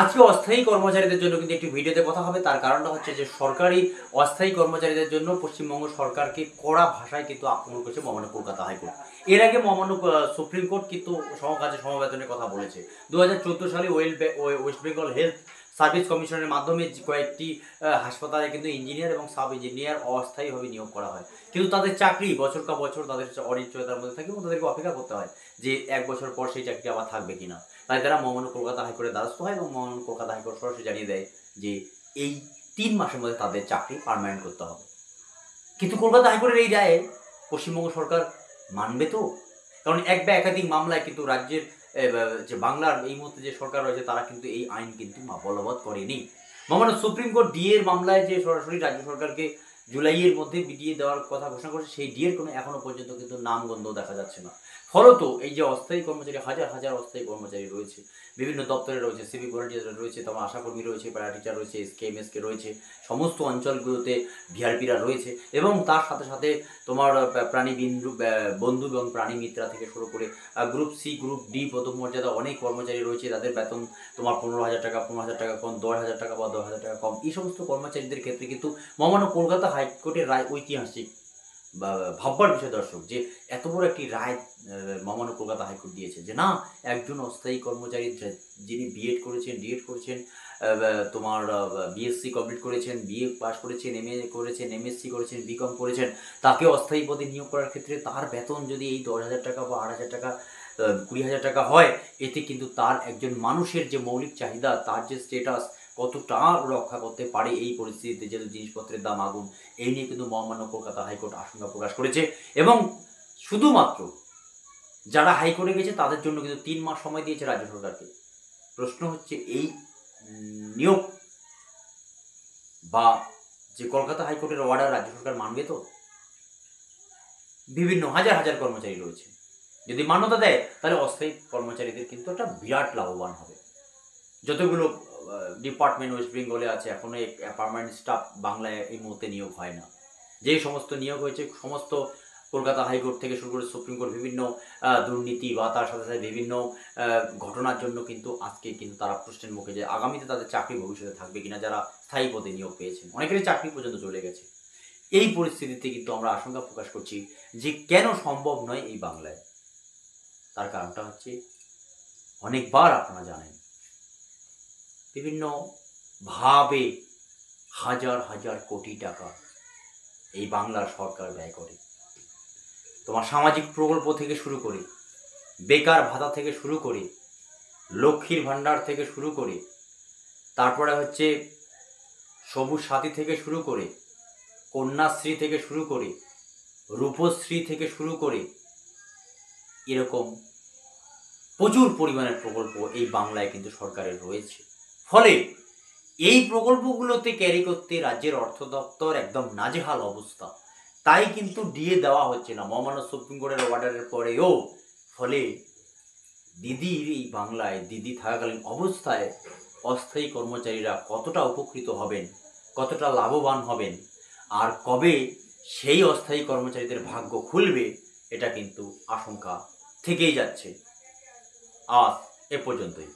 আজকে অস্থায়ী কর্মচারীদের জন্য কিন্তু একটি ভিডিওতে কথা হবে। তার কারণটা হচ্ছে যে সরকারি অস্থায়ী কর্মচারীদের জন্য পশ্চিমবঙ্গ সরকারকে কড়া ভাষায় কিন্তু আক্রমণ করেছে মহামান্য কলকাতা হাইকোর্ট। এর আগে মহামান্য সুপ্রিম কোর্ট কিন্তু সমকাজে সমবেতনের কথা বলেছে। 2014 সালে ওয়েস্ট বেঙ্গল হেলথ সার্ভিস কমিশনের মাধ্যমে কয়েকটি হাসপাতালে কিন্তু ইঞ্জিনিয়ার এবং সাব ইঞ্জিনিয়ার অস্থায়ীভাবে নিয়োগ করা হয়, কিন্তু তাদের চাকরি বছর কা বছর তাদের অনিশ্চয়তার মধ্যে থাকে এবং তাদেরকে অপেক্ষা করতে হয় যে 1 বছর পর সেই চাকরি আবার থাকবে কিনা। তাই তারা মহামান্য কলকাতা হাইকোর্টের দ্বারস্থ হয় এবং মহামান্য কলকাতা হাইকোর্ট সরাসরি জানিয়ে দেয় যে এই 3 মাসের মধ্যে তাদের চাকরি পার্মানেন্ট করতে হবে। কিন্তু কলকাতা হাইকোর্টের এই রায়ে পশ্চিমবঙ্গ সরকার মানবে তো? কারণ এক বা একাধিক মামলায় কিন্তু রাজ্যের যে বাংলার এই মুহূর্তে যে সরকার রয়েছে তারা কিন্তু এই আইন কিন্তু বলবৎ করেনি। মহামান্য সুপ্রিম কোর্ট ডিএর মামলায় যে সরাসরি রাজ্য সরকারকে জুলাইয়ের মধ্যে ডিএ দেওয়ার কথা ঘোষণা করেছে, সেই ডিএর কোনো এখনো পর্যন্ত কিন্তু নামগন্ধ দেখা যাচ্ছে না। ফলত এই যে অস্থায়ী কর্মচারী, হাজার হাজার অস্থায়ী কর্মচারী রয়েছে, বিভিন্ন দপ্তরে রয়েছে, সিভিক ভলেন্টিয়ার রয়েছে, তোমার আশাকর্মী রয়েছে, প্যারা টিচার রয়েছে, এসকেএমএসকে রয়েছে, সমস্ত অঞ্চলগুলোতে ভিআরপিরা রয়েছে এবং তার সাথে সাথে তোমার প্রাণী বিন্দু বন্ধু এবং প্রাণী মিত্রা থেকে শুরু করে গ্রুপ সি, গ্রুপ ডি প্রথম মর্যাদা অনেক কর্মচারী রয়েছে। তাদের বেতন তোমার 15,000 টাকা, 15,000 টাকা কম, 10,000 টাকা বা 10,000 টাকা কম। এই সমস্ত কর্মচারীদের ক্ষেত্রে কিন্তু মহামান্য কলকাতা হাইকোর্টের রায় ঐতিহাসিক বা ভাববার বিষয় দর্শক, যে এত বড় একটি রায় মহামান্য কলকাতা হাইকোর্ট দিয়েছে যে না, একজন অস্থায়ী কর্মচারী যিনি বিএড করেছেন, ডিএড করেছেন, তোমার বিএসসি কমপ্লিট করেছেন, বিএ পাস করেছেন, এমএ করেছেন, এমএসসি করেছেন, বিকম করেছেন, তাকে অস্থায়ী পদে নিয়োগ করার ক্ষেত্রে তার বেতন যদি এই 10,000 টাকা বা 8,000 টাকা, 20,000 টাকা হয়, এতে কিন্তু তার একজন মানুষের যে মৌলিক চাহিদা, তার যে স্টেটাস কতটা রক্ষা করতে পারে এই পরিস্থিতিতে, যেহেতু জিনিসপত্রের দাম আগুন, এই নিয়ে কিন্তু মহামান্য কলকাতা হাইকোর্ট আশঙ্কা প্রকাশ করেছে। এবং শুধুমাত্র যারা হাইকোর্টে গেছে তাদের জন্য কিন্তু 3 মাস সময় দিয়েছে রাজ্য সরকারকে। প্রশ্ন হচ্ছে এই নিয়োগ বা যে কলকাতা হাইকোর্টের অর্ডার রাজ্য সরকার মানবে তো? বিভিন্ন হাজার হাজার কর্মচারী রয়েছে, যদি মান্যতা দেয় তাহলে অস্থায়ী কর্মচারীদের কিন্তু একটা বিরাট লাভবান হবে। যতগুলো ডিপার্টমেন্ট ওয়েস্ট বেঙ্গলে আছে, এখনও পার্মানেন্ট স্টাফ বাংলায় এই মুহূর্তে নিয়োগ হয় না। যেই সমস্ত নিয়োগ হয়েছে সমস্ত কলকাতা হাইকোর্ট থেকে শুরু করে সুপ্রিম কোর্ট বিভিন্ন দুর্নীতি বা তার সাথে সাথে বিভিন্ন ঘটনার জন্য কিন্তু আজকে কিন্তু তারা প্রশ্নের মুখে যে আগামীতে তাদের চাকরি ভবিষ্যতে থাকবে কিনা, যারা স্থায়ী পদে নিয়োগ পেয়েছেন, অনেকেরই চাকরি পর্যন্ত চলে গেছে। এই পরিস্থিতিতে কিন্তু আমরা আশঙ্কা প্রকাশ করছি যে কেন সম্ভব নয় এই বাংলায়। তার কারণটা হচ্ছে, অনেকবার আপনারা জানেন বিভিন্নভাবে হাজার হাজার কোটি টাকা এই বাংলার সরকার ব্যয় করে। তোমার সামাজিক প্রকল্প থেকে শুরু করে, বেকার ভাতা থেকে শুরু করে, লক্ষ্মীর ভাণ্ডার থেকে শুরু করে, তারপরে হচ্ছে সবুজ সাথী থেকে শুরু করে, কন্যাশ্রী থেকে শুরু করে, রূপশ্রী থেকে শুরু করে, এরকম প্রচুর পরিমাণের প্রকল্প এই বাংলায় কিন্তু সরকারের রয়েছে। ফলে এই প্রকল্পগুলোতে ক্যারি করতে রাজ্যের অর্থ দপ্তর একদম নাজেহাল অবস্থা। তাই কিন্তু ডিএ দেওয়া হচ্ছে না মহামান্য সুপ্রিম কোর্টের অর্ডারের পরেও। ফলে দিদির এই বাংলায়, দিদি থাকাকালীন অবস্থায় অস্থায়ী কর্মচারীরা কতটা উপকৃত হবেন, কতটা লাভবান হবেন, আর কবে সেই অস্থায়ী কর্মচারীদের ভাগ্য খুলবে, এটা কিন্তু আশঙ্কা থেকেই যাচ্ছে। আজ এ পর্যন্তই।